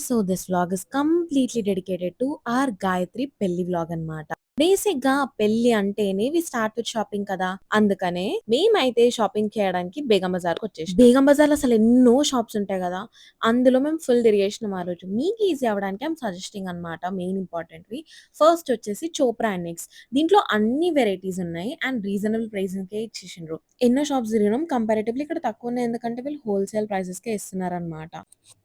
So this vlog is completely dedicated to our Gayatri పెళ్లి vlog అన్నమాట. బేసిక్‌గా పెళ్లి అంటేనే వి స్టార్ట్ విత్ షాపింగ్ కదా! అందుకనే మేమైతే షాపింగ్ చేయడానికి బేగం బజార్‌కొచ్చేసినాం. బేగం బజార్‌లో అసలు ఎన్నో షాప్స్ ఉంటాయి గదా! అందులో మేము ఫుల్ తిరిగేసినాం ఆ రోజు. మీకు ఈజీ అవ్వడానికి ఐయామ్ సజెస్టింగ్ అన్నమాట మెయిన్ ఇంపార్టెంట్‌వి. ఫస్ట్ వచ్చేసి 'చోప్రా అండ్ నిక్స్' దీంట్లో అన్ని వెరైటీస్ ఉన్నాయి అండ్ రీజనబుల్ ప్రైజింగ్‌కే ఇచ్చేసిండ్రు. ఎన్నో షాప్స్ తిరిగినాం. కంపారేటివ్‌లీ ఇక్కడ తక్కువున్నాయి ఎందుకంటే వీళ్ళు హోల్‌సేల్ ప్రైజెస్‌కే ఇస్తున్నారన్నమాట.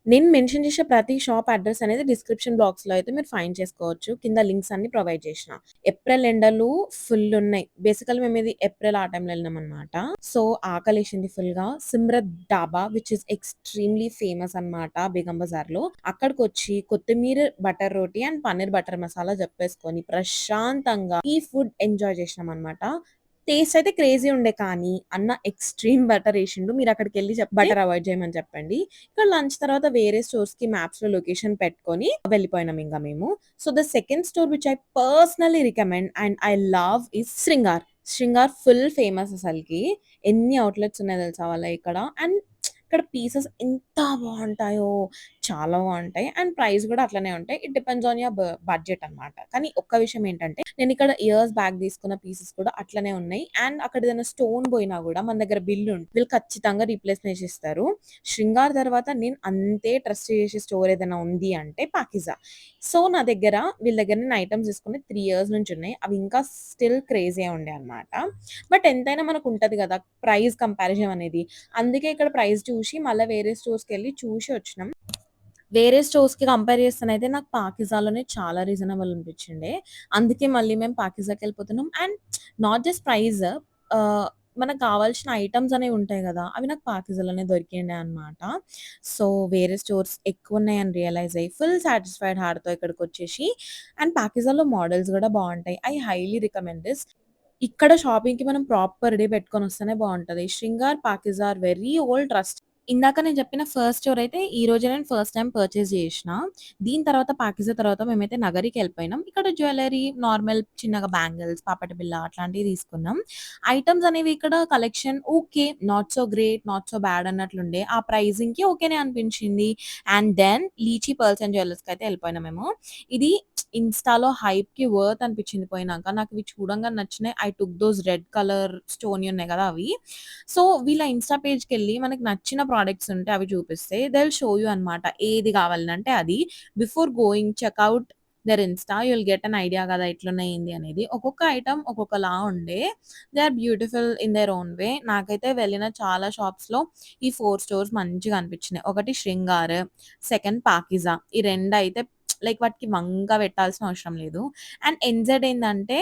నేను మెన్షన్ చేసే ప్రతి షాప్ అడ్రెస్ అనేది డిస్క్రిప్షన్ బాక్స్‌లో అయితే మీరు ఫైండ్ చేసుకోవచ్చు. కింద లింక్స్ అన్ని ప్రొవైడ్ చేషిన. ఏప్రిల్ ఎండలు ఫుల్ ఉన్నాయి. బేసికల్లీ మేమిది ఏప్రిల్ ఆ టైంలో ఎళ్ళినామనమాట. సో, ఆకలేసింది ఫుల్‌గా. సిమ్రత్ డాబా విచ్ ఈస్ ఎక్స్‌ట్రీమ్‌లీ ఫేమస్ అనమాట బేగం బజార్‌లో. అక్కడికొచ్చి కొత్తిమీర butter roti and paneer butter masala చెప్పేసుకొని ప్రశాంతంగా ఈ ఫుడ్ ఎంజాయ్ చేసినామనమాట. టేస్ట్ అయితే క్రేజీ ఉండే కానీ, అన్న ఎక్స్‌ట్రీమ్ బటర్ ఏషిండు. మీరక్కడికెళ్లి బటర్ అవాయిడ్ చేయమని చెప్పండి. ఇక్కడ లంచ్ తర్వాత వేరే స్టోర్స్‌కి మ్యాప్స్‌లో లొకేషన్ పెట్టుకొని వెళ్ళిపోయినాం ఇంక మేము. So, the second store which I personally recommend and I love is శృంగార్. శృంగార్ full famous అసలకి. ఎన్ని ఔట్‌లెట్స్ ఉన్నాయో తెలుసా వాళ్ళయి ఇక్కడ. అండ్ ఇక్కడ పీసెస్ ఎంత బావుంటాయో! చాలా బావుంటాయి. అండ్ ప్రైస్ గూడా అట్లనే ఉంటాయి. It depends on your budget అన్నమాట. కానీ ఒక్క విషయం ఏంటంటే, నేనిక్కడ ఇయర్స్ బ్యాక్ తీసుకున్న పీసెస్ కూడా అట్లనే ఉన్నాయి. అండ్ అక్కడ ఏదైనా స్టోన్ పోయినా గూడా మన దగ్గర బిల్ ఉంటే వీళ్ళు ఖచ్చితంగా రీప్లేస్‌మెంట్ చేసిస్తారు. శృంగార్ తర్వాత నేను అంతే ట్రస్ట్ చేసే స్టోర్ ఏదైనా ఉంది అంటే పాకీజా. సో, నా దగ్గర వీళ్ళ దగ్గర నేను ఐటెమ్స్ తీసుకొని 3 ఇయర్స్ నుంచి ఉన్నాయి. అవి ఇంకా స్టిల్ క్రేజీయే ఉండే అన్నమాట. బట్ ఎంతైనా మనకుంటది గదా! ప్రైస్ కంపారిజన్ అనేది. అందుకే ఇక్కడ ప్రైస్ చూసి మళ్ళా వేరే స్టోర్స్‌కెళ్ళి చూసి వచ్చినాం. వేరే స్టోర్స్‌కి కంపేర్ చేస్తేనైతే నాకు పాకిజాలోనే చాలా రీజనబుల్ అనిపించిండే. అందుకే మళ్ళీ మేము పాకిజాకెళ్ళిపోతున్నాం. అండ్ నాట్ జస్ట్ ప్రైస్ మనకు కావాల్సిన ఐటెమ్స్ అనేవి ఉంటాయి గదా! అవి నాకు పాకిజాలోనే దొరికిండే అన్నమాట. సో, వేరే స్టోర్స్ ఎక్కువున్నాయని రియలైజ్ అయ్యి ఫుల్ సాటిస్ఫైడ్ హార్ట్‌తో ఇక్కడికొచ్చేసి అండ్ పాకిజాలో మోడల్స్ గూడా బావుంటాయి. I highly recommend this. ఇక్కడ షాపింగ్‌కి మనం ప్రాపర్ డే పెట్టుకొనొస్తేనే బావుంటది. 'శృంగార్ పాకిజా' ఆర్ వెరీ ఓల్డ్ ట్రస్ట్. ఇందాక నేను చెప్పిన ఫస్ట్ స్టోర్ అయితే ఈ రోజే నేను ఫస్ట్ టైమ్ పర్చేజ్ చేషిన. దీని తర్వాత పాకిజా తర్వాత మేమైతే నగరికెళ్ళిపోయినాం. ఇక్కడ జ్యువెల్లరీ నార్మల్ చిన్నగా బ్యాంగిల్స్, పాపట బిళ్ళ అట్లాంటివి తీసుకున్నాం. ఐటెమ్స్ అనేవి ఇక్కడ collection okay. Not so great, not so bad అన్నట్లుండే. ఆ ప్రైజింగ్‌కి ఓకేనే అనిపించింది. And then Lichi Pearls and జ్యువెల్లర్స్‌కయితే ఎళ్ళిపోయినాం మేము. ఇది ఇన్‌స్టాలో హైప్‌కి వర్త్ అనిపించింది పోయినాక. నాకివి చూడంగానే నచ్చినాయి. I took those red colour స్టోన్‌యి ఉన్నాయి గదా! అవి. సో, వీళ్ళ ఇన్‌స్టా పేజ్‌కెళ్ళి మనకు నచ్చిన ప్రొడక్ట్స్ ఉంటే అవి చూపిస్తే దే విల్ షో యూ అన్నమాట. ఏది కావాలంటే అది. Before going check out their insta you will get an idea గదా! ఎట్లున్నాయి ఏంది అనేది. ఒక్కొక్క ఐటెమ్ ఒక్కొక్కలా ఉండే. They are beautiful in their own way. నాకైతే వెళ్ళిన చాలా షాప్స్‌లో ఈ 4 స్టోర్స్ మంచిగా అనిపించినాయి. ఒకటి 'శృంగార్', సెకండ్ 'పాకీజా' ఈ రెండయితే లైక్ వాటికి వంక పెట్టాల్సిన అవసరం లేదు. అండ్ ఎన్‌జెడ్ ఏందంటే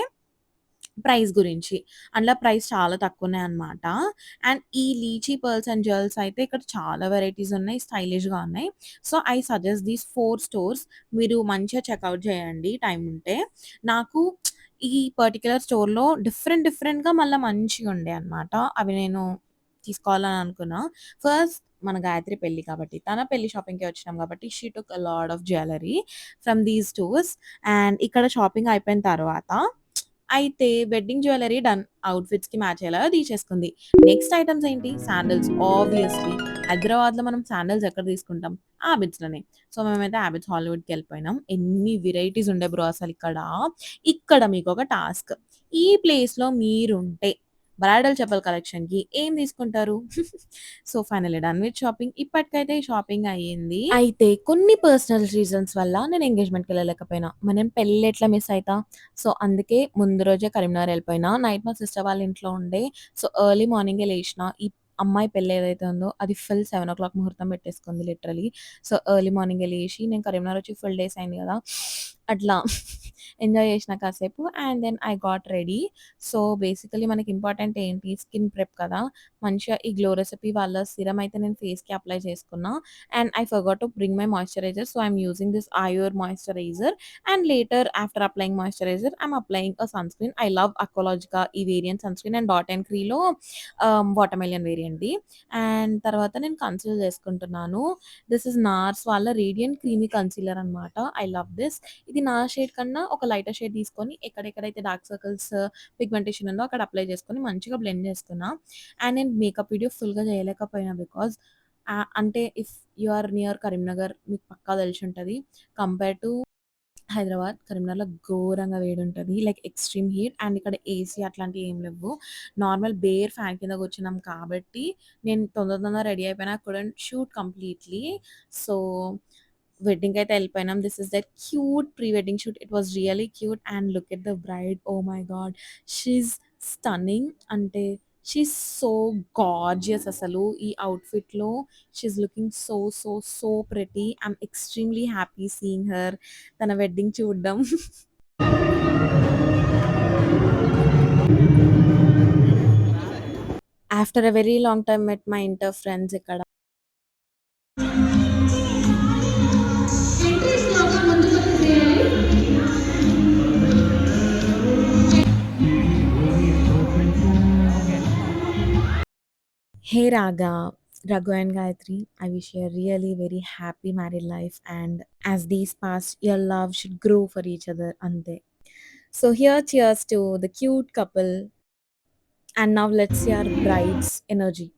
ప్రైస్ గురించి. అందులో ప్రైస్ చాలా తక్కువున్నాయన్నమాట. అండ్ ఈ లీచీ పర్ల్స్ అండ్ జ్యువెల్స్ అయితే ఇక్కడ చాలా వెరైటీస్ ఉన్నాయి. స్టైలిష్‌గా ఉన్నాయి. So, I suggest these 4 stores. మీరు మంచిగా చెకౌట్ చేయండి టైమ్ ఉంటే. నాకు ఈ పర్టిక్యులర్ స్టోర్‌లో డిఫరెంట్ డిఫరెంట్‌గా మళ్ళా మంచిగుండే అన్నమాట. అవి నేను తీసుకోవాలని అనుకున్నా. ఫస్ట్ మన గాయత్రి పెళ్లి కాబట్టి, తన పెళ్లి షాపింగ్‌కే వచ్చినాం కాబట్టి she took a lot of jewellery from these stores. And ఇక్కడ షాపింగ్ అయిపోయిన తర్వాత అయితే వెడ్డింగ్ జ్యువెల్లరీ డన్. అవుట్‌ఫిట్స్‌కి మ్యాచ్ అయ్యేలాగా తీసేసుకుంది. నెక్స్ట్ ఐటెమ్స్ ఏంటి? Sandals obviously. హైదరాబాద్‌లో మనం శాండిల్స్ ఎక్కడ తీసుకుంటాం? ఆబిడ్స్‌లోనే. సో, మేమైతే ఆబిడ్స్ హాలీవుడ్‌కెళ్ళిపోయినాం. ఎన్ని వెరైటీస్ ఉండే బ్రో అసలిక్కడ. ఇక్కడ మీకొక టాస్క్. ఈ ప్లేస్‌లో మీరుంటే బ్రైడల్ చెప్పల్ కలెక్షన్‌కి ఏం తీసుకుంటారు? So, finally done with shopping. ఇప్పటికైతే షాపింగ్ అయ్యింది. అయితే కొన్ని పర్సనల్ రీజన్స్ వల్ల నేను ఎంగేజ్‌మెంట్‌కెళ్ళలేకపోయినా. మరి నేను పెళ్లి ఎట్లా మిస్ అయితా? సో, అందుకే ముందు రోజే కరీంనగర్ ఎళ్ళిపోయినా. నైట్ మా సిస్టర్ వాళ్ళ ఇంట్లో ఉండే. సో, ఎర్లీ మార్నింగే లేషిన. ఈ అమ్మాయి పెళ్లి ఏదైతే ఉందో అది ఫుల్ 7:00 ముహూర్తం పెట్టేసుకుంది లిటరల్లీ. సో, ఎర్లీ మార్నింగే లేషి నేను కరీంనగర్ వచ్చి ఫుల్ డేస్ అయింది గదా! అట్లా ఎంజాయ్ చేసిన కాసేపు. And then I got ready. So, basically మనకి ఇంపార్టెంట్ ఏంటి స్కిన్ ప్రెప్ కదా! మంచిగా ఈ గ్లో రెసిపీ వాళ్ళ సీరమ్ అయితే నేను ఫేస్‌కి అప్లై చేసుకున్నా. And I forgot to bring my moisturiser. So, I'm using this Ayur moisturiser. And later after applying moisturiser I'm applying a sunscreen. I love Aqualogica ఈ variant sunscreen and Dot and క్రీలో watermelon వేరియంట్‌ది. And తర్వాత నేను concealer చేసుకుంటున్నాను. This is Nars వాళ్ళ radiant creamy concealer అనమాట. I love this. ఇది నా షేడ్ కన్నా ఒక లైటర్ షేడ్ తీసుకొని ఎక్కడెక్కడైతే డార్క్ సర్కిల్స్, పిగ్మెంటేషన్ ఉందో అక్కడ అప్లై చేసుకొని మంచిగా బ్లెండ్ చేసుకున్నా. అండ్ నేను మేకప్ వీడియో ఫుల్‌గా చేయలేకపోయినా బికాజ్ అంటే if you are near Karimnagar మీకు పక్కా తెలిసుంటది. కంపేర్ టు హైదరాబాద్, కరీంనగర్‌లో ఘోరంగా వేడుంటది. లైక్ ఎక్స్‌ట్రీమ్ హీట్ అండ్ ఇక్కడ ఏసీ అట్లాంటియి ఏం లెవ్వు. నార్మల్ బేర్ ఫ్యాన్ కింద కూర్చున్నాం కాబట్టి, నేను తొందర రెడీ అయిపోయినా. Couldn't shoot completely. సో, వెడ్డింగ్‌కయితే ఎళ్ళిపోయినాం. This is the cute pre wedding shoot. It was really cute and look at the bride. Oh my God! She is stunning. అంటే షీ ఈస్ సో గార్జియస్ అసలు. ఈ అవుట్‌ఫిట్‌లో she is looking so pretty. I'm extremely happy seeing her. తన wedding చూడ్డం. After a very long time met my inter friends ఇక్కడ. Hey Raga, Raghu and Gayatri, I wish you a really very happy married life, and as these pass, your love should grow for each other. Ante. So here, cheers to the cute couple, and now let's see our bride's energy.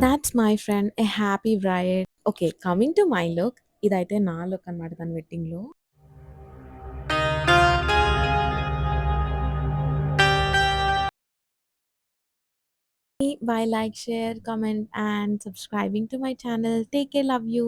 That's my friend, a happy bride. Okay, coming to my look, ఇదైతే నా look అన్నమాట తన వెడ్డింగ్‌లో. Bye, like, share, comment, and subscribing to my channel. Take care, love you.